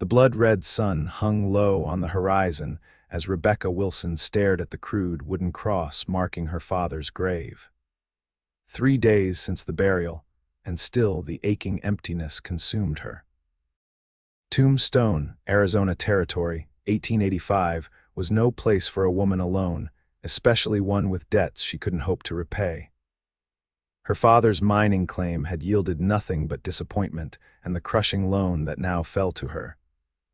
The blood-red sun hung low on the horizon as Rebecca Wilson stared at the crude wooden cross marking her father's grave. 3 days since the burial, and still the aching emptiness consumed her. Tombstone, Arizona Territory, 1885, was no place for a woman alone, especially one with debts she couldn't hope to repay. Her father's mining claim had yielded nothing but disappointment and the crushing loan that now fell to her.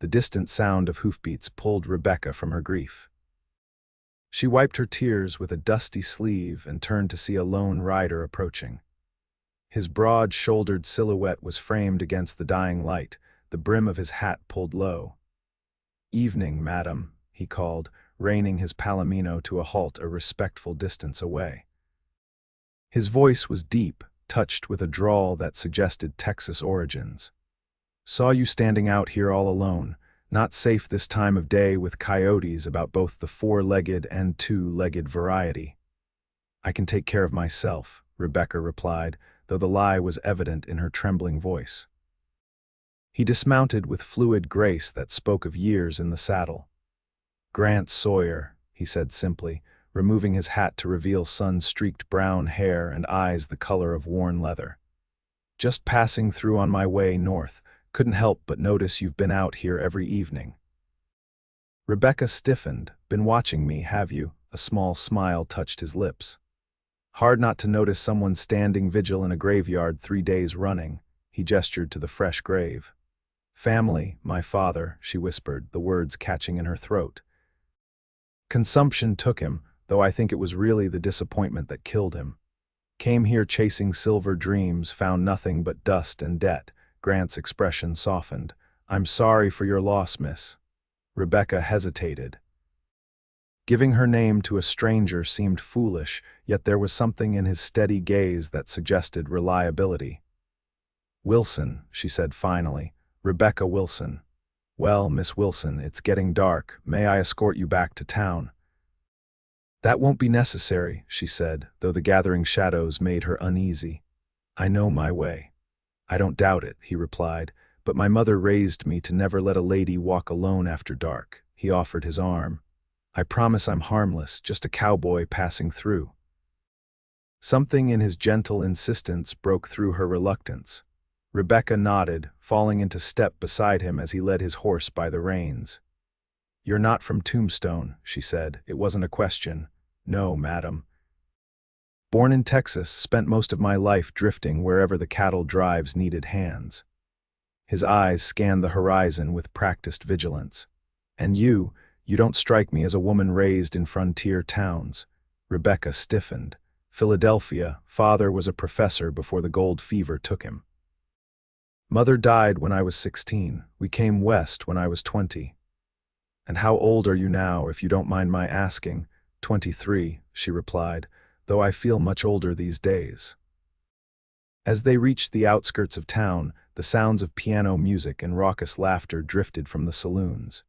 The distant sound of hoofbeats pulled Rebecca from her grief. She wiped her tears with a dusty sleeve and turned to see a lone rider approaching. His broad-shouldered silhouette was framed against the dying light, the brim of his hat pulled low. "Evening, madam," he called, reining his palomino to a halt a respectful distance away. His voice was deep, touched with a drawl that suggested Texas origins. "Saw you standing out here all alone, not safe this time of day with coyotes about both the four-legged and two-legged variety." "I can take care of myself," Rebecca replied, though the lie was evident in her trembling voice. He dismounted with fluid grace that spoke of years in the saddle. "Grant Sawyer," he said simply, removing his hat to reveal sun-streaked brown hair and eyes the color of worn leather. "Just passing through on my way north. Couldn't help but notice you've been out here every evening." Rebecca stiffened. "Been watching me, have you?" A small smile touched his lips. "Hard not to notice someone standing vigil in a graveyard 3 days running." He gestured to the fresh grave. "Family, my father," she whispered, the words catching in her throat. "Consumption took him, though I think it was really the disappointment that killed him. Came here chasing silver dreams, found nothing but dust and debt." Grant's expression softened. "I'm sorry for your loss, miss." Rebecca hesitated. Giving her name to a stranger seemed foolish, yet there was something in his steady gaze that suggested reliability. "Wilson," she said finally. "Rebecca Wilson." "Well, Miss Wilson, it's getting dark. May I escort you back to town?" "That won't be necessary," she said, though the gathering shadows made her uneasy. "I know my way." "I don't doubt it," he replied, "but my mother raised me to never let a lady walk alone after dark." He offered his arm. "I promise I'm harmless, just a cowboy passing through." Something in his gentle insistence broke through her reluctance. Rebecca nodded, falling into step beside him as he led his horse by the reins. "You're not from Tombstone," she said. It wasn't a question. "No, madam. Born in Texas, spent most of my life drifting wherever the cattle drives needed hands." His eyes scanned the horizon with practiced vigilance. "And you don't strike me as a woman raised in frontier towns." Rebecca stiffened. "Philadelphia, father was a professor before the gold fever took him. Mother died when I was 16. We came west when I was 20. "And how old are you now, if you don't mind my asking?" 23, she replied, "though I feel much older these days." As they reached the outskirts of town, the sounds of piano music and raucous laughter drifted from the saloons.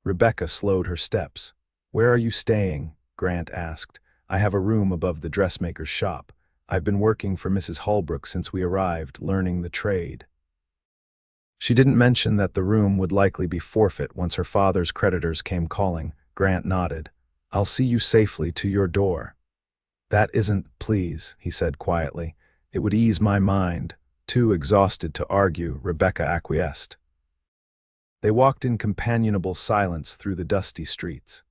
Rebecca slowed her steps. "Where are you staying?" Grant asked. "I have a room above the dressmaker's shop. I've been working for Mrs. Holbrook since we arrived, learning the trade." She didn't mention that the room would likely be forfeit once her father's creditors came calling. Grant nodded. "I'll see you safely to your door." "That isn't, please," he said quietly. "It would ease my mind." Too exhausted to argue, Rebecca acquiesced. They walked in companionable silence through the dusty streets.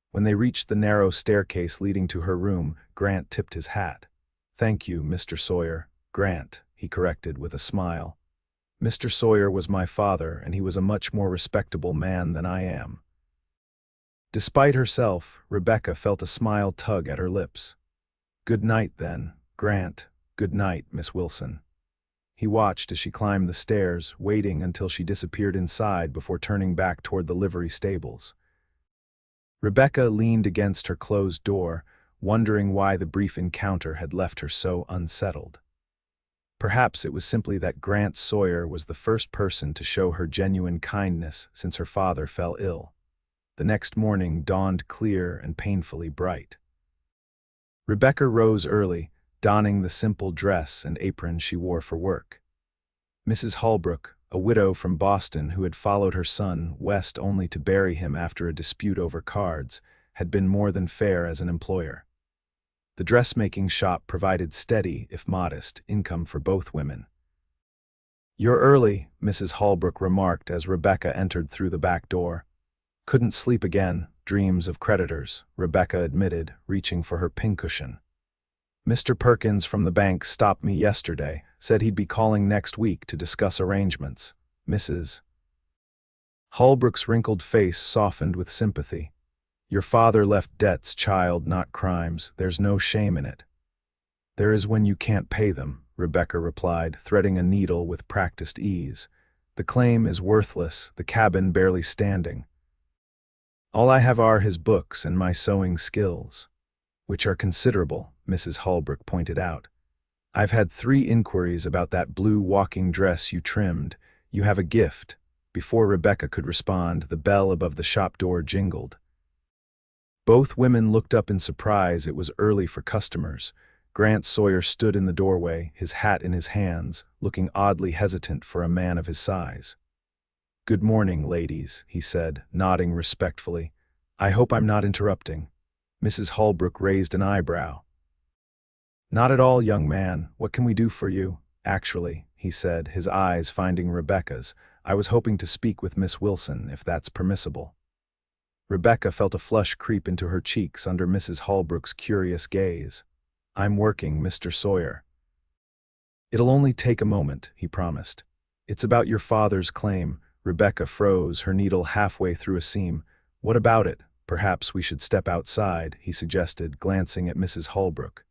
When they reached the narrow staircase leading to her room, Grant tipped his hat. "Thank you, Mr. Sawyer." "Grant," he corrected with a smile. "Mr. Sawyer was my father, and he was a much more respectable man than I am." Despite herself, Rebecca felt a smile tug at her lips. "Good night, then, Grant. Good night, Miss Wilson." He watched as she climbed the stairs, waiting until she disappeared inside before turning back toward the livery stables. Rebecca leaned against her closed door, wondering why the brief encounter had left her so unsettled. Perhaps it was simply that Grant Sawyer was the first person to show her genuine kindness since her father fell ill. The next morning dawned clear and painfully bright. Rebecca rose early, donning the simple dress and apron she wore for work. Mrs. Holbrook, a widow from Boston who had followed her son west only to bury him after a dispute over cards, had been more than fair as an employer. The dressmaking shop provided steady, if modest, income for both women. "You're early," Mrs. Holbrook remarked as Rebecca entered through the back door. "Couldn't sleep again, dreams of creditors," Rebecca admitted, reaching for her pincushion. "Mr. Perkins from the bank stopped me yesterday, said he'd be calling next week to discuss arrangements." Mrs. Holbrook's wrinkled face softened with sympathy. "Your father left debts, child, not crimes. There's no shame in it." "There is when you can't pay them," Rebecca replied, threading a needle with practiced ease. "The claim is worthless, the cabin barely standing. All I have are his books and my sewing skills." "Which are considerable," Mrs. Holbrook pointed out. "I've had 3 inquiries about that blue walking dress you trimmed. You have a gift." Before Rebecca could respond, the bell above the shop door jingled. Both women looked up in surprise. It was early for customers. Grant Sawyer stood in the doorway, his hat in his hands, looking oddly hesitant for a man of his size. "Good morning, ladies," he said, nodding respectfully. "I hope I'm not interrupting." Mrs. Holbrook raised an eyebrow. "Not at all, young man. What can we do for you?" "Actually," he said, his eyes finding Rebecca's, "I was hoping to speak with Miss Wilson, if that's permissible." Rebecca felt a flush creep into her cheeks under Mrs. Holbrook's curious gaze. "I'm working, Mr. Sawyer." "It'll only take a moment," he promised. "It's about your father's claim." Rebecca froze, her needle halfway through a seam. "What about it? Perhaps we should step outside," he suggested, glancing at Mrs. Holbrook.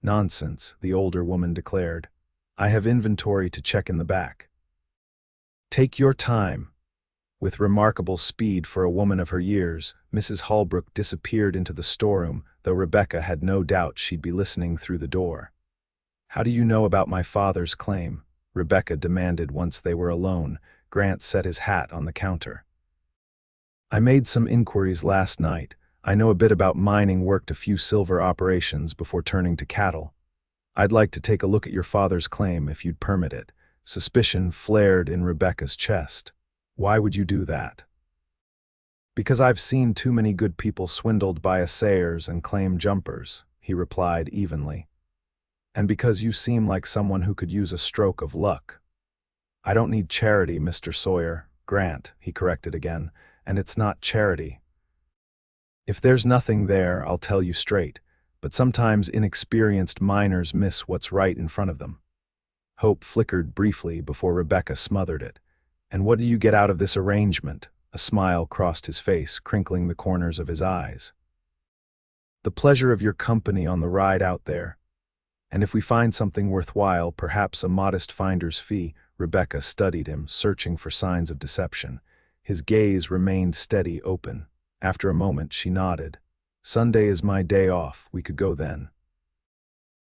"Nonsense," the older woman declared. "I have inventory to check in the back." "Take your time." With remarkable speed for a woman of her years, Mrs. Holbrook disappeared into the storeroom, though Rebecca had no doubt she'd be listening through the door. "How do you know about my father's claim?" Rebecca demanded once they were alone. Grant set his hat on the counter. "I made some inquiries last night. I know a bit about mining, worked a few silver operations before turning to cattle. I'd like to take a look at your father's claim if you'd permit it." Suspicion flared in Rebecca's chest. "Why would you do that?" "Because I've seen too many good people swindled by assayers and claim jumpers," he replied evenly. "And because you seem like someone who could use a stroke of luck." "I don't need charity, Mr. Sawyer." "Grant," he corrected again, "and it's not charity. If there's nothing there, I'll tell you straight, but sometimes inexperienced miners miss what's right in front of them." Hope flickered briefly before Rebecca smothered it. "And what do you get out of this arrangement?" A smile crossed his face, crinkling the corners of his eyes. "The pleasure of your company on the ride out there. And if we find something worthwhile, perhaps a modest finder's fee." Rebecca studied him, searching for signs of deception. His gaze remained steady, open. After a moment, she nodded. "Sunday is my day off. We could go then."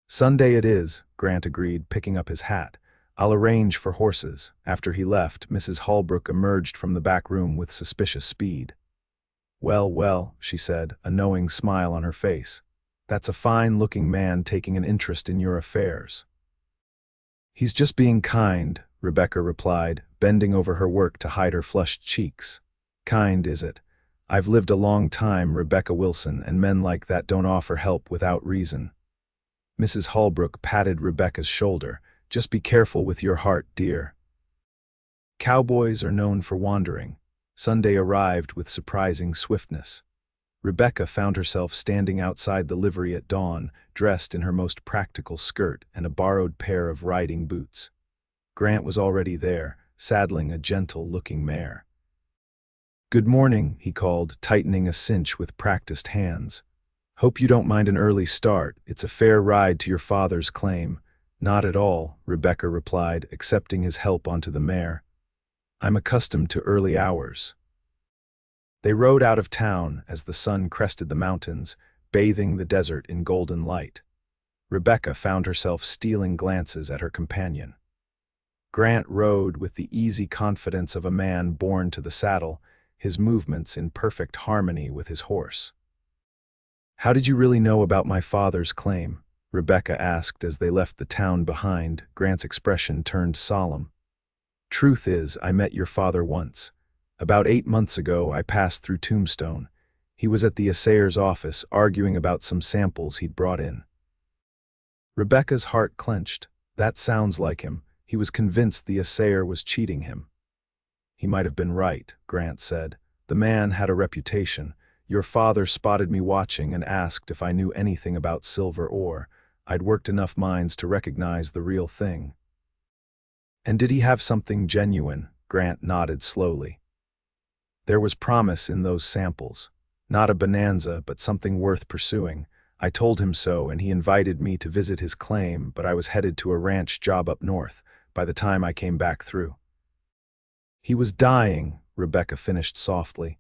"Sunday it is," Grant agreed, picking up his hat. "I'll arrange for horses." After he left, Mrs. Holbrook emerged from the back room with suspicious speed. "Well, well," she said, a knowing smile on her face. "That's a fine-looking man taking an interest in your affairs." "He's just being kind," Rebecca replied, bending over her work to hide her flushed cheeks. "Kind, is it? I've lived a long time, Rebecca Wilson, and men like that don't offer help without reason." Mrs. Holbrook patted Rebecca's shoulder. "Just be careful with your heart, dear. Cowboys are known for wandering." Sunday arrived with surprising swiftness. Rebecca found herself standing outside the livery at dawn, dressed in her most practical skirt and a borrowed pair of riding boots. Grant was already there, saddling a gentle-looking mare. "Good morning," he called, tightening a cinch with practiced hands. "Hope you don't mind an early start. It's a fair ride to your father's claim." "Not at all," Rebecca replied, accepting his help onto the mare. "I'm accustomed to early hours." They rode out of town as the sun crested the mountains, bathing the desert in golden light. Rebecca found herself stealing glances at her companion. Grant rode with the easy confidence of a man born to the saddle, his movements in perfect harmony with his horse. "How did you really know about my father's claim?" Rebecca asked as they left the town behind. Grant's expression turned solemn. Truth is, I met your father once. About 8 months ago, I passed through Tombstone. He was at the assayer's office, arguing about some samples he'd brought in. Rebecca's heart clenched. That sounds like him. He was convinced the assayer was cheating him. He might have been right, Grant said. The man had a reputation. Your father spotted me watching and asked if I knew anything about silver ore. I'd worked enough mines to recognize the real thing. And did he have something genuine? Grant nodded slowly. There was promise in those samples. Not a bonanza, but something worth pursuing. I told him so, and he invited me to visit his claim, but I was headed to a ranch job up north by the time I came back through. He was dying, Rebecca finished softly.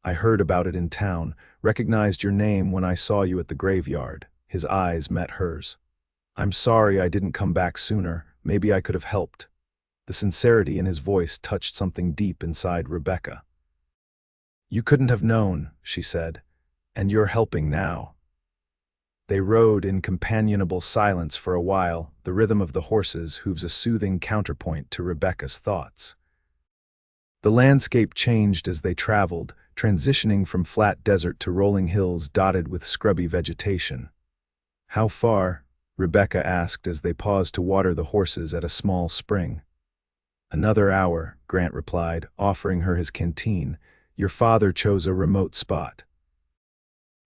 I heard about it in town, recognized your name when I saw you at the graveyard. His eyes met hers. I'm sorry I didn't come back sooner. Maybe I could have helped. The sincerity in his voice touched something deep inside Rebecca. You couldn't have known, she said, and you're helping now. They rode in companionable silence for a while, the rhythm of the horses' hooves a soothing counterpoint to Rebecca's thoughts. The landscape changed as they traveled, transitioning from flat desert to rolling hills dotted with scrubby vegetation. How far? Rebecca asked as they paused to water the horses at a small spring. Another hour, Grant replied, offering her his canteen. Your father chose a remote spot.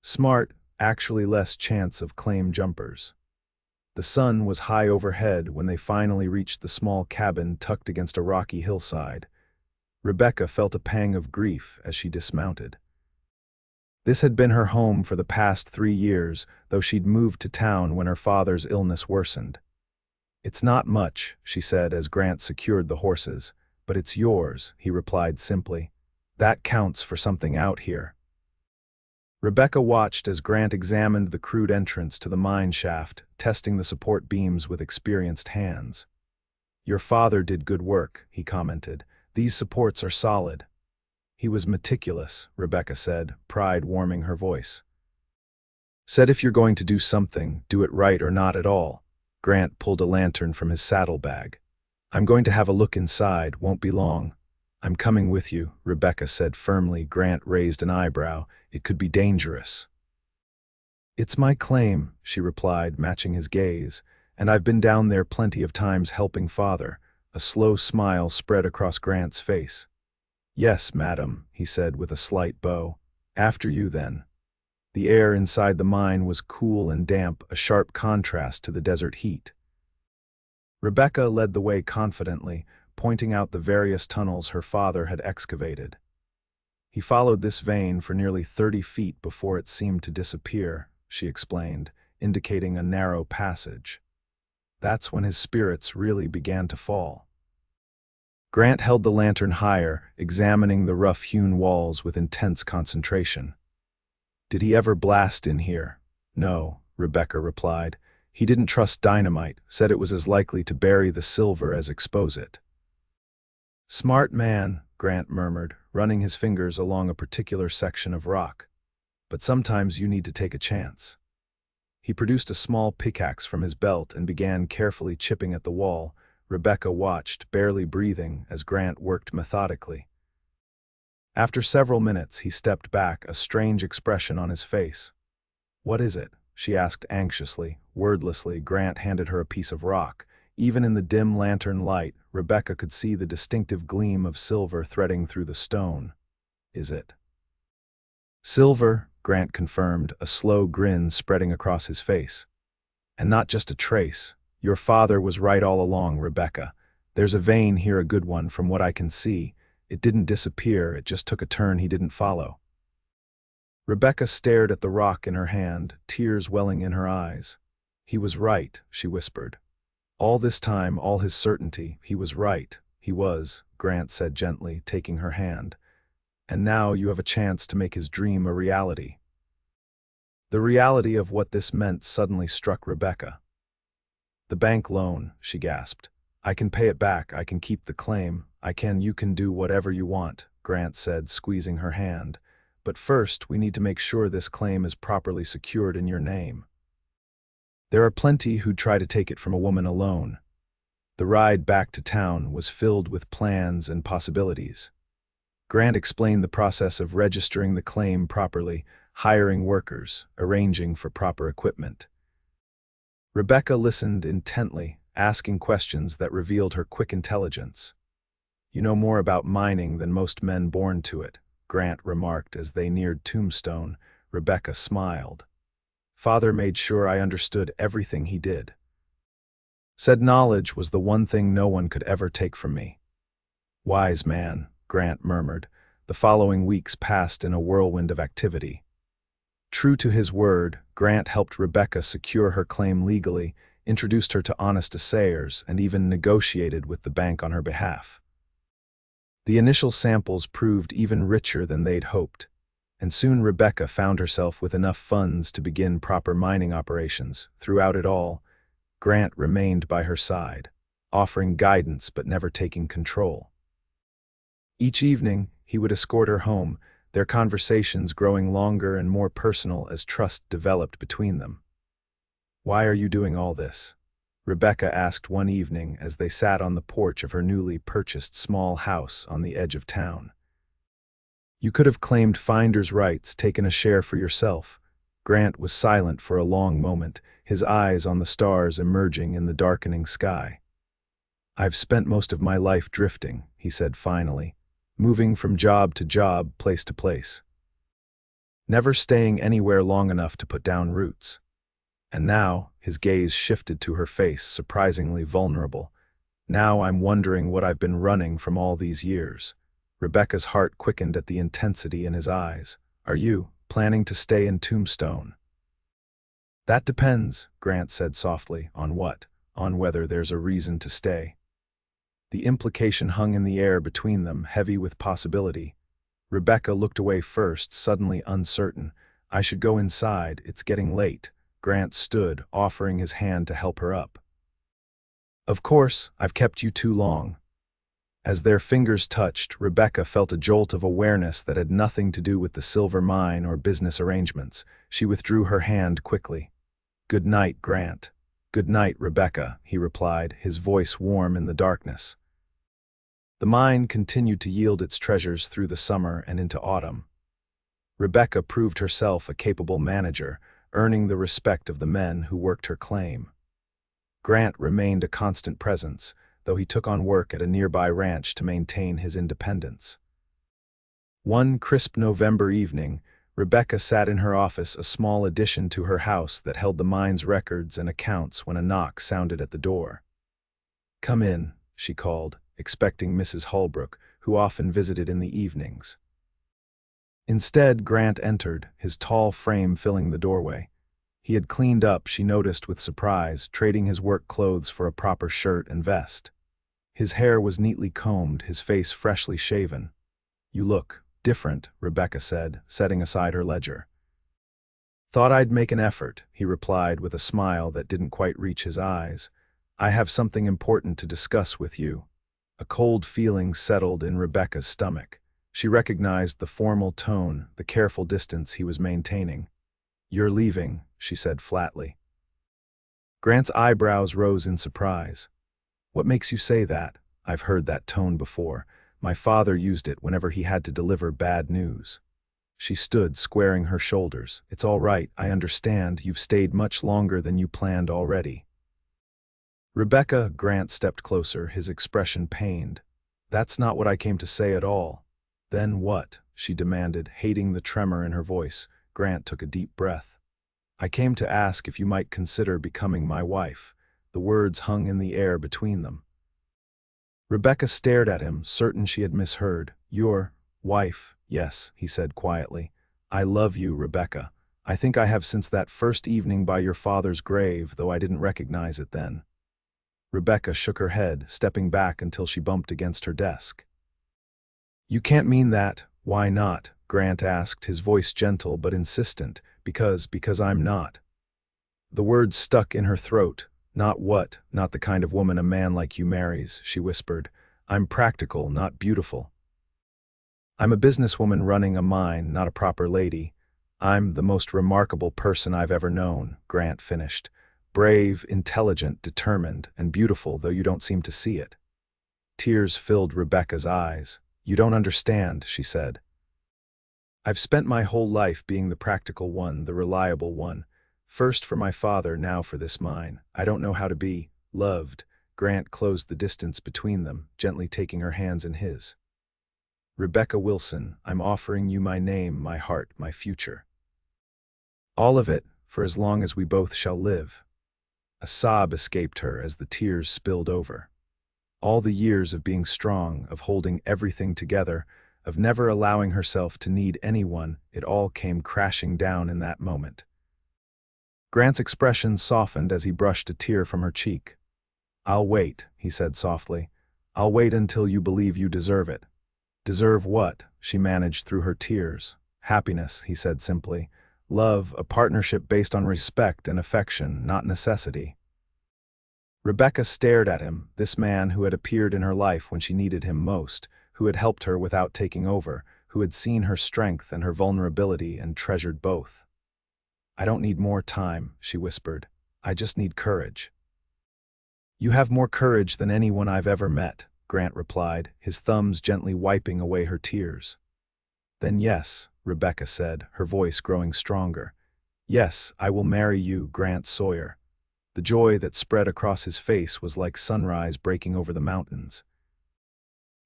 Smart, actually less chance of claim jumpers. The sun was high overhead when they finally reached the small cabin tucked against a rocky hillside. Rebecca felt a pang of grief as she dismounted. This had been her home for the past 3 years, though she'd moved to town when her father's illness worsened. It's not much, she said as Grant secured the horses, but it's yours, he replied simply. That counts for something out here. Rebecca watched as Grant examined the crude entrance to the mine shaft, testing the support beams with experienced hands. Your father did good work, he commented. These supports are solid. He was meticulous, Rebecca said, pride warming her voice. Said if you're going to do something, do it right or not at all. Grant pulled a lantern from his saddlebag. I'm going to have a look inside, won't be long. I'm coming with you, Rebecca said firmly. Grant raised an eyebrow. It could be dangerous. It's my claim, she replied, matching his gaze, and I've been down there plenty of times helping father. A slow smile spread across Grant's face. Yes, madam, he said with a slight bow. After you, then. The air inside the mine was cool and damp, a sharp contrast to the desert heat. Rebecca led the way confidently, pointing out the various tunnels her father had excavated. He followed this vein for nearly 30 feet before it seemed to disappear, she explained, indicating a narrow passage. That's when his spirits really began to fall. Grant held the lantern higher, examining the rough-hewn walls with intense concentration. Did he ever blast in here? No, Rebecca replied. He didn't trust dynamite, said it was as likely to bury the silver as expose it. Smart man, Grant murmured, running his fingers along a particular section of rock. But sometimes you need to take a chance. He produced a small pickaxe from his belt and began carefully chipping at the wall. Rebecca watched, barely breathing, as Grant worked methodically. After several minutes, he stepped back, a strange expression on his face. What is it? She asked anxiously. Wordlessly, Grant handed her a piece of rock. Even in the dim lantern light, Rebecca could see the distinctive gleam of silver threading through the stone. Is it? Silver, Grant confirmed, a slow grin spreading across his face. And not just a trace. Your father was right all along, Rebecca. There's a vein here, a good one, from what I can see. It didn't disappear, it just took a turn he didn't follow. Rebecca stared at the rock in her hand, tears welling in her eyes. He was right, she whispered. All this time, all his certainty, he was right. He was, Grant said gently, taking her hand. And now you have a chance to make his dream a reality. The reality of what this meant suddenly struck Rebecca. The bank loan, she gasped. I can pay it back, I can keep the claim, you can do whatever you want, Grant said, squeezing her hand. But first, we need to make sure this claim is properly secured in your name. There are plenty who'd try to take it from a woman alone. The ride back to town was filled with plans and possibilities. Grant explained the process of registering the claim properly, hiring workers, arranging for proper equipment. Rebecca listened intently, asking questions that revealed her quick intelligence. "You know more about mining than most men born to it," Grant remarked as they neared Tombstone. Rebecca smiled. "Father made sure I understood everything he did. Said knowledge was the one thing no one could ever take from me." "Wise man," Grant murmured. The following weeks passed in a whirlwind of activity. True to his word, Grant helped Rebecca secure her claim legally, introduced her to honest assayers, and even negotiated with the bank on her behalf. The initial samples proved even richer than they'd hoped, and soon Rebecca found herself with enough funds to begin proper mining operations. Throughout it all, Grant remained by her side, offering guidance but never taking control. Each evening, he would escort her home, their conversations growing longer and more personal as trust developed between them. "Why are you doing all this?" Rebecca asked one evening as they sat on the porch of her newly purchased small house on the edge of town. "You could have claimed finder's rights, taken a share for yourself." Grant was silent for a long moment, his eyes on the stars emerging in the darkening sky. "I've spent most of my life drifting," he said finally, "moving from job to job, place to place. Never staying anywhere long enough to put down roots. And now," his gaze shifted to her face, surprisingly vulnerable, "now I'm wondering what I've been running from all these years." Rebecca's heart quickened at the intensity in his eyes. "Are you planning to stay in Tombstone?" "That depends," Grant said softly. "On what?" "On whether there's a reason to stay." The implication hung in the air between them, heavy with possibility. Rebecca looked away first, suddenly uncertain. "I should go inside, it's getting late." Grant stood, offering his hand to help her up. "Of course, I've kept you too long." As their fingers touched, Rebecca felt a jolt of awareness that had nothing to do with the silver mine or business arrangements. She withdrew her hand quickly. "Good night, Grant." "Good night, Rebecca," he replied, his voice warm in the darkness. The mine continued to yield its treasures through the summer and into autumn. Rebecca proved herself a capable manager, earning the respect of the men who worked her claim. Grant remained a constant presence, though he took on work at a nearby ranch to maintain his independence. One crisp November evening, Rebecca sat in her office, a small addition to her house that held the mine's records and accounts, when a knock sounded at the door. "Come in," she called, expecting Mrs. Holbrook, who often visited in the evenings. Instead, Grant entered, his tall frame filling the doorway. He had cleaned up, she noticed with surprise, trading his work clothes for a proper shirt and vest. His hair was neatly combed, his face freshly shaven. "You look different," Rebecca said, setting aside her ledger. "Thought I'd make an effort," he replied with a smile that didn't quite reach his eyes. "I have something important to discuss with you." A cold feeling settled in Rebecca's stomach. She recognized the formal tone, the careful distance he was maintaining. "You're leaving," she said flatly. Grant's eyebrows rose in surprise. "What makes you say that?" "I've heard that tone before. My father used it whenever he had to deliver bad news." She stood, squaring her shoulders. "It's all right, I understand. You've stayed much longer than you planned already." "Rebecca," Grant stepped closer, his expression pained. "That's not what I came to say at all." "Then what?" she demanded, hating the tremor in her voice. Grant took a deep breath. "I came to ask if you might consider becoming my wife." The words hung in the air between them. Rebecca stared at him, certain she had misheard. "Your wife?" "Yes," he said quietly. "I love you, Rebecca. I think I have since that first evening by your father's grave, though I didn't recognize it then." Rebecca shook her head, stepping back until she bumped against her desk. "You can't mean that." "Why not?" Grant asked, his voice gentle but insistent. Because I'm not." The words stuck in her throat. "Not what?" "Not the kind of woman a man like you marries," she whispered. "I'm practical, not beautiful. I'm a businesswoman running a mine, not a proper lady." "I'm the most remarkable person I've ever known," Grant finished, Brave, intelligent, determined, and beautiful, though you don't seem to see it. Tears filled Rebecca's eyes. "You don't understand," she said. "I've spent my whole life being the practical one, the reliable one. First for my father, now for this mine. I don't know how to be loved." Grant closed the distance between them, gently taking her hands in his. "Rebecca Wilson, I'm offering you my name, my heart, my future. All of it, for as long as we both shall live." A sob escaped her as the tears spilled over. All the years of being strong, of holding everything together, of never allowing herself to need anyone, it all came crashing down in that moment. Grant's expression softened as he brushed a tear from her cheek. "I'll wait," he said softly. "I'll wait until you believe you deserve it." "Deserve what?" she managed through her tears. "Happiness," he said simply. "Love, a partnership based on respect and affection, not necessity." Rebecca stared at him, this man who had appeared in her life when she needed him most, who had helped her without taking over, who had seen her strength and her vulnerability and treasured both. "I don't need more time," she whispered. "I just need courage." "You have more courage than anyone I've ever met," Grant replied, his thumbs gently wiping away her tears. "Then yes," Rebecca said, her voice growing stronger. "Yes, I will marry you, Grant Sawyer." The joy that spread across his face was like sunrise breaking over the mountains.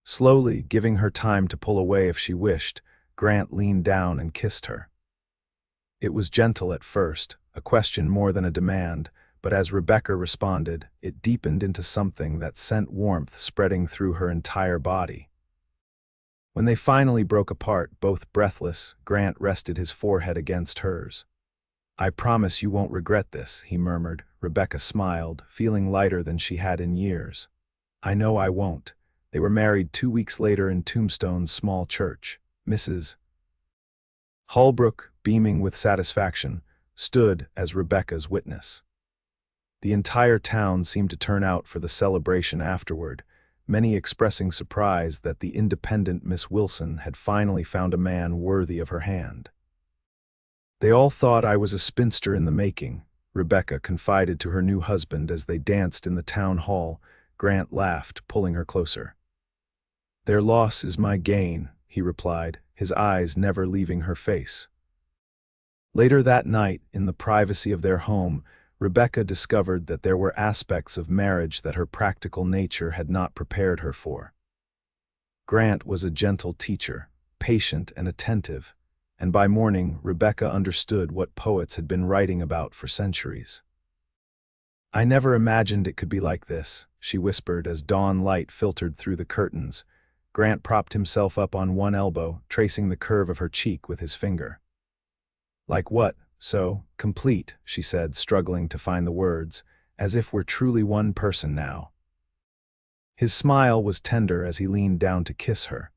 Slowly, giving her time to pull away if she wished, Grant leaned down and kissed her. It was gentle at first, a question more than a demand, but as Rebecca responded, it deepened into something that sent warmth spreading through her entire body. When they finally broke apart, both breathless, Grant rested his forehead against hers. "I promise you won't regret this," he murmured. Rebecca smiled, feeling lighter than she had in years. "I know I won't." They were married 2 weeks later in Tombstone's small church. Mrs. Holbrook, beaming with satisfaction, stood as Rebecca's witness. The entire town seemed to turn out for the celebration afterward, many expressing surprise that the independent Miss Wilson had finally found a man worthy of her hand. "They all thought I was a spinster in the making," Rebecca confided to her new husband as they danced in the town hall. Grant laughed, pulling her closer. "Their loss is my gain," he replied, his eyes never leaving her face. Later that night, in the privacy of their home, Rebecca discovered that there were aspects of marriage that her practical nature had not prepared her for. Grant was a gentle teacher, patient and attentive, and by morning Rebecca understood what poets had been writing about for centuries. "I never imagined it could be like this," she whispered as dawn light filtered through the curtains. Grant propped himself up on one elbow, tracing the curve of her cheek with his finger. "Like what? So, complete," she said, struggling to find the words, "as if we're truly one person now." His smile was tender as he leaned down to kiss her.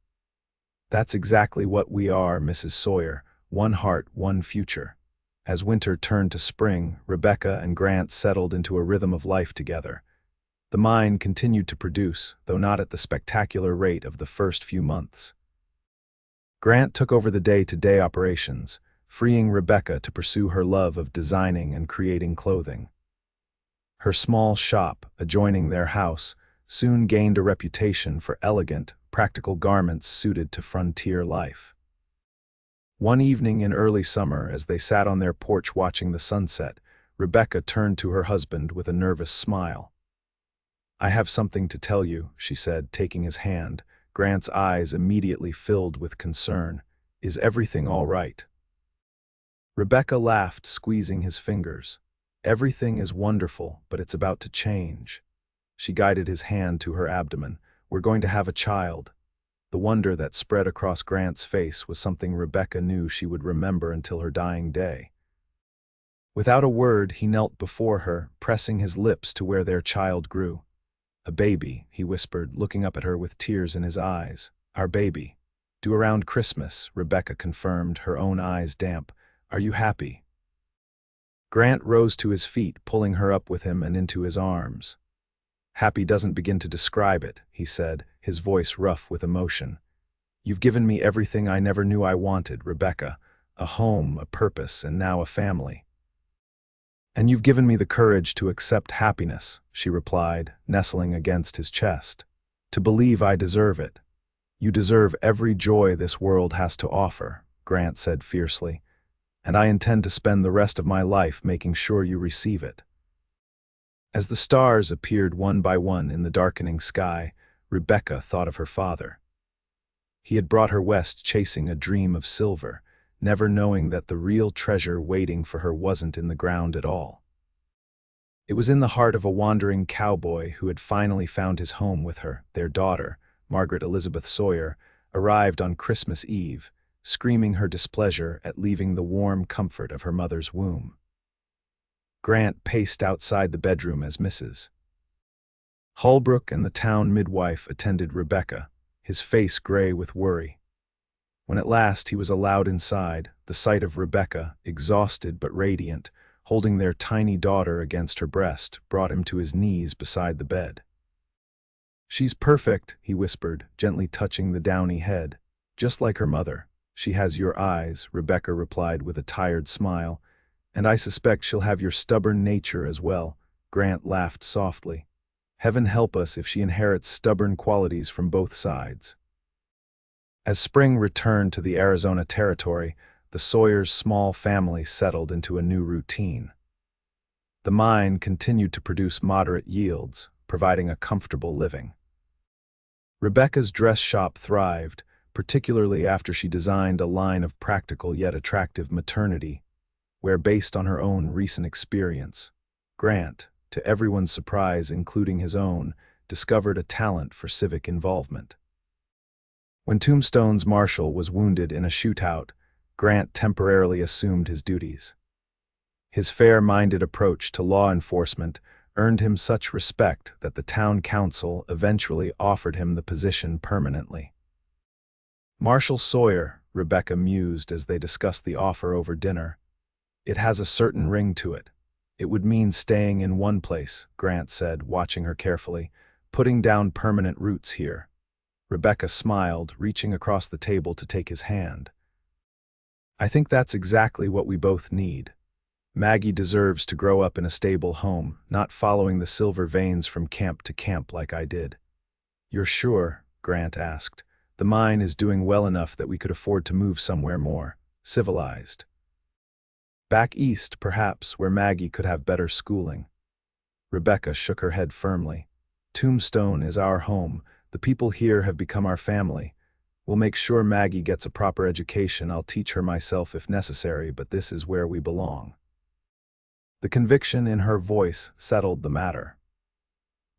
"That's exactly what we are, Mrs. Sawyer, one heart, one future." As winter turned to spring, Rebecca and Grant settled into a rhythm of life together. The mine continued to produce, though not at the spectacular rate of the first few months. Grant took over the day-to-day operations, freeing Rebecca to pursue her love of designing and creating clothing. Her small shop, adjoining their house, soon gained a reputation for elegant, practical garments suited to frontier life. One evening in early summer, as they sat on their porch watching the sunset, Rebecca turned to her husband with a nervous smile. "I have something to tell you," she said, taking his hand. Grant's eyes immediately filled with concern. "Is everything all right?" Rebecca laughed, squeezing his fingers. "Everything is wonderful, but it's about to change." She guided his hand to her abdomen. "We're going to have a child." The wonder that spread across Grant's face was something Rebecca knew she would remember until her dying day. Without a word, he knelt before her, pressing his lips to where their child grew. "A baby," he whispered, looking up at her with tears in his eyes. "Our baby. Due around Christmas," Rebecca confirmed, her own eyes damp. "Are you happy?" Grant rose to his feet, pulling her up with him and into his arms. "Happy doesn't begin to describe it," he said, his voice rough with emotion. "You've given me everything I never knew I wanted, Rebecca. A home, a purpose, and now a family." And you've given me the courage to accept happiness, she replied, nestling against his chest. To believe I deserve it. You deserve every joy this world has to offer, Grant said fiercely, and I intend to spend the rest of my life making sure you receive it. As the stars appeared one by one in the darkening sky, Rebecca thought of her father. He had brought her west chasing a dream of silver, never knowing that the real treasure waiting for her wasn't in the ground at all. It was in the heart of a wandering cowboy who had finally found his home with her. Their daughter, Margaret Elizabeth Sawyer, arrived on Christmas Eve, screaming her displeasure at leaving the warm comfort of her mother's womb. Grant paced outside the bedroom as Mrs. Holbrook and the town midwife attended Rebecca, his face gray with worry. When at last he was allowed inside, the sight of Rebecca, exhausted but radiant, holding their tiny daughter against her breast, brought him to his knees beside the bed. She's perfect, he whispered, gently touching the downy head. Just like her mother. She has your eyes, Rebecca replied with a tired smile, and I suspect she'll have your stubborn nature as well. Grant laughed softly. Heaven help us if she inherits stubborn qualities from both sides. As spring returned to the Arizona territory, the Sawyers' small family settled into a new routine. The mine continued to produce moderate yields, providing a comfortable living. Rebecca's dress shop thrived, particularly after she designed a line of practical yet attractive maternity wear based on her own recent experience. Grant, to everyone's surprise including his own, discovered a talent for civic involvement. When Tombstone's marshal was wounded in a shootout, Grant temporarily assumed his duties. His fair-minded approach to law enforcement earned him such respect that the town council eventually offered him the position permanently. Marshal Sawyer, Rebecca mused as they discussed the offer over dinner. It has a certain ring to it. It would mean staying in one place, Grant said, watching her carefully, putting down permanent roots here. Rebecca smiled, reaching across the table to take his hand. I think that's exactly what we both need. Maggie deserves to grow up in a stable home, not following the silver veins from camp to camp like I did. You're sure? Grant asked. The mine is doing well enough that we could afford to move somewhere more civilized. Back east, perhaps, where Maggie could have better schooling. Rebecca shook her head firmly. Tombstone is our home. The people here have become our family. We'll make sure Maggie gets a proper education. I'll teach her myself if necessary, but this is where we belong. The conviction in her voice settled the matter.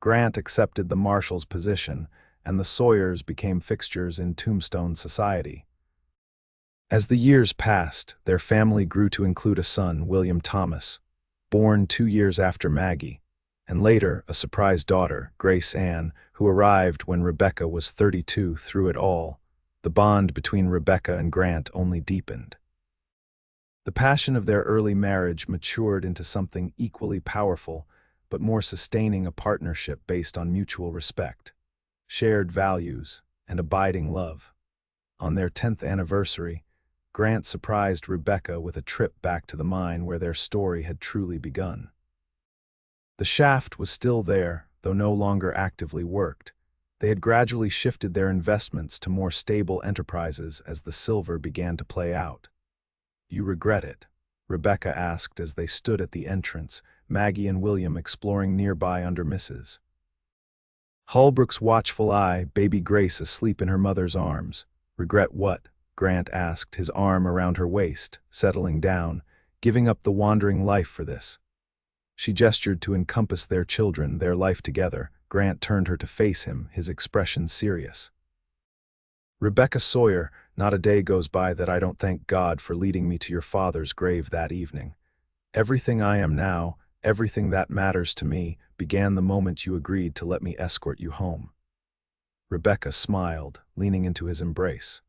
Grant accepted the marshal's position, and the Sawyers became fixtures in Tombstone society. As the years passed, their family grew to include a son, William Thomas, born 2 years after Maggie, and later a surprise daughter, Grace Ann, who arrived when Rebecca was 32. Through it all, the bond between Rebecca and Grant only deepened. The passion of their early marriage matured into something equally powerful, but more sustaining, a partnership based on mutual respect, shared values, and abiding love. On their 10th anniversary, Grant surprised Rebecca with a trip back to the mine where their story had truly begun. The shaft was still there, though no longer actively worked. They had gradually shifted their investments to more stable enterprises as the silver began to play out. You regret it? Rebecca asked as they stood at the entrance, Maggie and William exploring nearby under Mrs. Holbrook's watchful eye, baby Grace asleep in her mother's arms. Regret what? Grant asked, his arm around her waist, settling down, giving up the wandering life for this. She gestured to encompass their children, their life together. Grant turned her to face him, his expression serious. Rebecca Sawyer, not a day goes by that I don't thank God for leading me to your father's grave that evening. Everything I am now, everything that matters to me, began the moment you agreed to let me escort you home. Rebecca smiled, leaning into his embrace.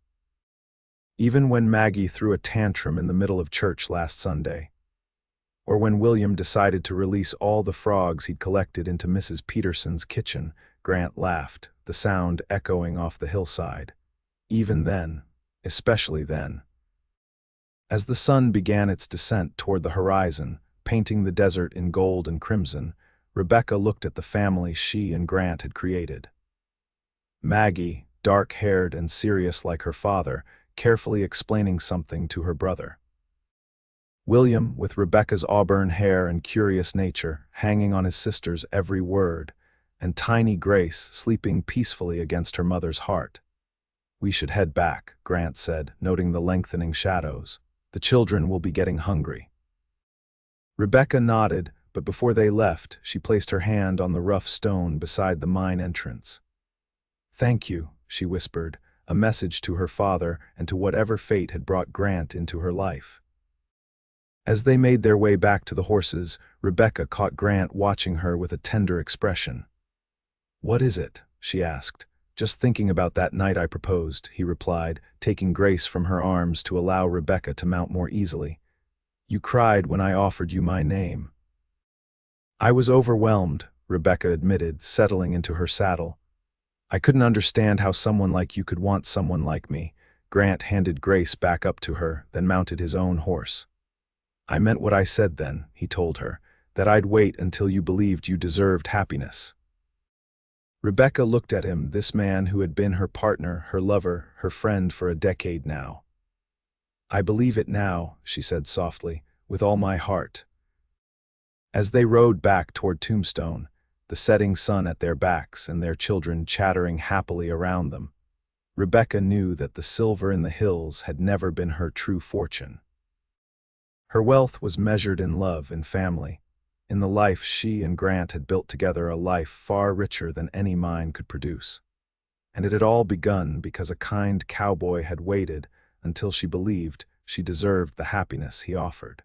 Even when Maggie threw a tantrum in the middle of church last Sunday, or when William decided to release all the frogs he'd collected into Mrs. Peterson's kitchen, Grant laughed, the sound echoing off the hillside. Even then, especially then. As the sun began its descent toward the horizon, painting the desert in gold and crimson, Rebecca looked at the family she and Grant had created. Maggie, dark-haired and serious like her father, carefully explaining something to her brother. William, with Rebecca's auburn hair and curious nature, hanging on his sister's every word, and tiny Grace sleeping peacefully against her mother's heart. "We should head back," Grant said, noting the lengthening shadows. "The children will be getting hungry." Rebecca nodded, but before they left, she placed her hand on the rough stone beside the mine entrance. "Thank you," she whispered, a message to her father and to whatever fate had brought Grant into her life. As they made their way back to the horses, Rebecca caught Grant watching her with a tender expression. "What is it?" she asked. "Just thinking about that night I proposed," he replied, taking Grace from her arms to allow Rebecca to mount more easily. "You cried when I offered you my name." "I was overwhelmed," Rebecca admitted, settling into her saddle. "I couldn't understand how someone like you could want someone like me." Grant handed Grace back up to her, then mounted his own horse. "I meant what I said then," he told her, "that I'd wait until you believed you deserved happiness." Rebecca looked at him, this man who had been her partner, her lover, her friend for a decade now. "I believe it now," she said softly, "with all my heart." As they rode back toward Tombstone, the setting sun at their backs and their children chattering happily around them, Rebecca knew that the silver in the hills had never been her true fortune. Her wealth was measured in love and family, in the life she and Grant had built together, a life far richer than any mine could produce. And it had all begun because a kind cowboy had waited until she believed she deserved the happiness he offered.